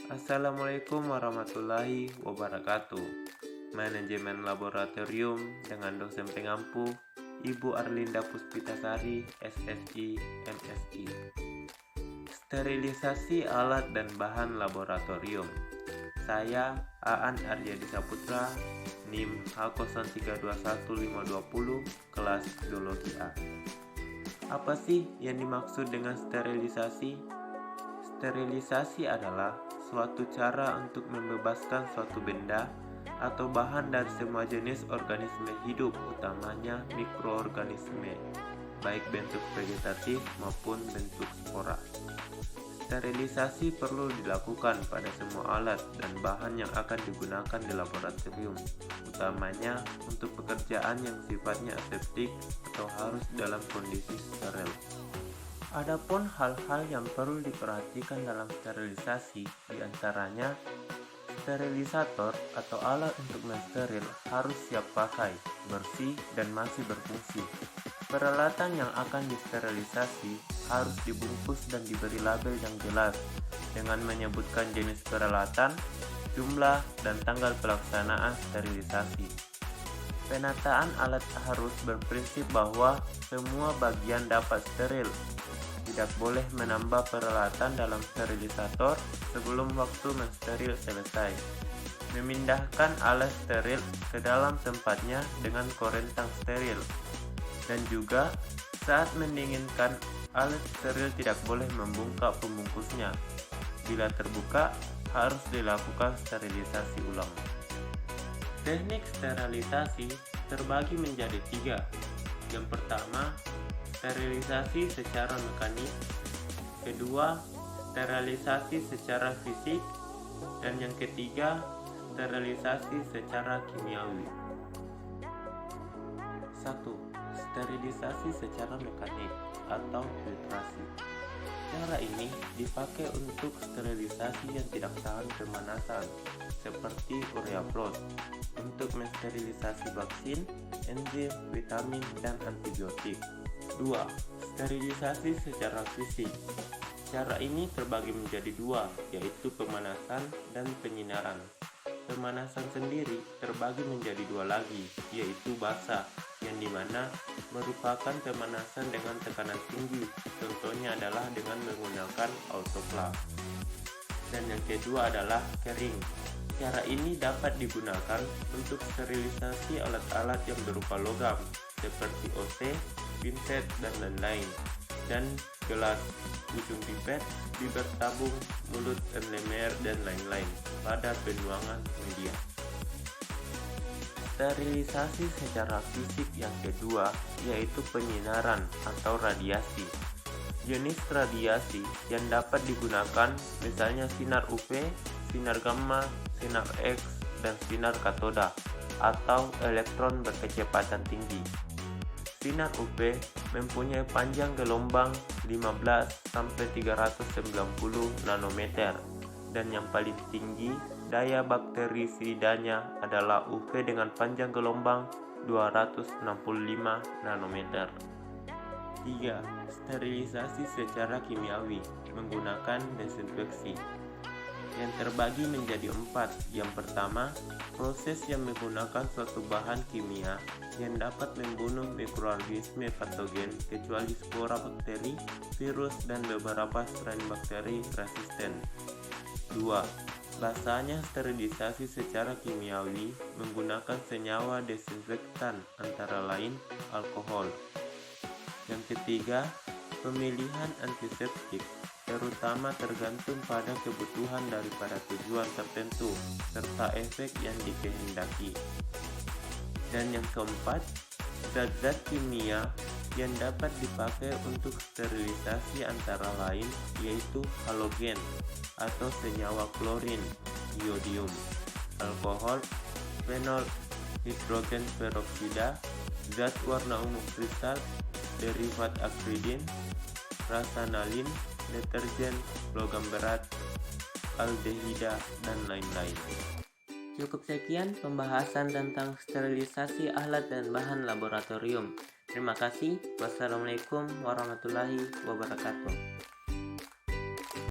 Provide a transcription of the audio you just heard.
Assalamualaikum warahmatullahi wabarakatuh. Manajemen Laboratorium dengan dosen pengampu Ibu Arlinda Puspitasari, SSI, MSI. Sterilisasi alat dan bahan laboratorium. Saya Aan Aryadi Saputra, NIM H0321520, kelas Biologi A. Apa sih yang dimaksud dengan sterilisasi? Sterilisasi adalah suatu cara untuk membebaskan suatu benda atau bahan dari semua jenis organisme hidup, utamanya mikroorganisme, baik bentuk vegetatif maupun bentuk spora. Sterilisasi perlu dilakukan pada semua alat dan bahan yang akan digunakan di laboratorium, utamanya untuk pekerjaan yang sifatnya aseptik atau harus dalam kondisi steril. Adapun hal-hal yang perlu diperhatikan dalam sterilisasi, diantaranya sterilisator atau alat untuk mensteril harus siap pakai, bersih, dan masih berfungsi. Peralatan yang akan disterilisasi harus dibungkus dan diberi label yang jelas dengan menyebutkan jenis peralatan, jumlah, dan tanggal pelaksanaan sterilisasi. Penataan alat harus berprinsip bahwa semua bagian dapat steril. Tidak boleh menambah peralatan dalam sterilisator sebelum waktu mensteril selesai. Memindahkan alat steril ke dalam tempatnya dengan korentang steril. Dan juga saat mendinginkan, alat steril tidak boleh membuka pembungkusnya. Bila terbuka, harus dilakukan sterilisasi ulang. Teknik sterilisasi terbagi menjadi 3. Yang pertama, sterilisasi secara mekanik, kedua, sterilisasi secara fisik, dan yang ketiga, sterilisasi secara kimiawi. 1. Sterilisasi secara mekanik atau filtrasi. Cara ini dipakai untuk sterilisasi yang tidak tahan pemanasan, seperti urea plus, untuk mensterilisasi vaksin, enzim, vitamin, dan antibiotik. 2. Sterilisasi secara fisik. Cara ini terbagi menjadi 2, yaitu pemanasan dan penyinaran. Pemanasan sendiri terbagi menjadi 2 lagi, yaitu basah, yang dimana merupakan pemanasan dengan tekanan tinggi. Contohnya adalah dengan menggunakan autoclave. Dan yang kedua adalah kering. Cara ini dapat digunakan untuk sterilisasi alat-alat yang berupa logam, seperti OC, pinset, dan lain-lain, dan gelas, ujung pipet, bibir tabung, mulut, enlemer, dan lain-lain pada penuangan media. Sterilisasi secara fisik yang kedua yaitu penyinaran atau radiasi. Jenis radiasi yang dapat digunakan misalnya sinar UV, sinar gamma, sinar X, dan sinar katoda atau elektron berkecepatan tinggi. Sinar UV mempunyai panjang gelombang 15-390 nanometer dan yang paling tinggi daya bakterisidanya adalah UV dengan panjang gelombang 265 nanometer. 3. Sterilisasi secara kimiawi menggunakan desinfeksi yang terbagi menjadi 4. Yang pertama, proses yang menggunakan suatu bahan kimia yang dapat membunuh mikroorganisme patogen kecuali spora bakteri, virus, dan beberapa strain bakteri resisten. 2. Bahasanya sterilisasi secara kimiawi menggunakan senyawa desinfektan antara lain alkohol. Yang ketiga, pemilihan antiseptik terutama tergantung pada kebutuhan daripada tujuan tertentu serta efek yang dikehendaki. Dan yang keempat, zat-zat kimia yang dapat dipakai untuk sterilisasi antara lain yaitu halogen atau senyawa klorin, iodium, alkohol, fenol, hidrogen peroksida, zat warna ungu kristal, derivat akridin, rasanalin, deterjen, logam berat, aldehida, dan lain-lain. Cukup sekian pembahasan tentang sterilisasi alat dan bahan laboratorium. Terima kasih. Wassalamualaikum warahmatullahi wabarakatuh.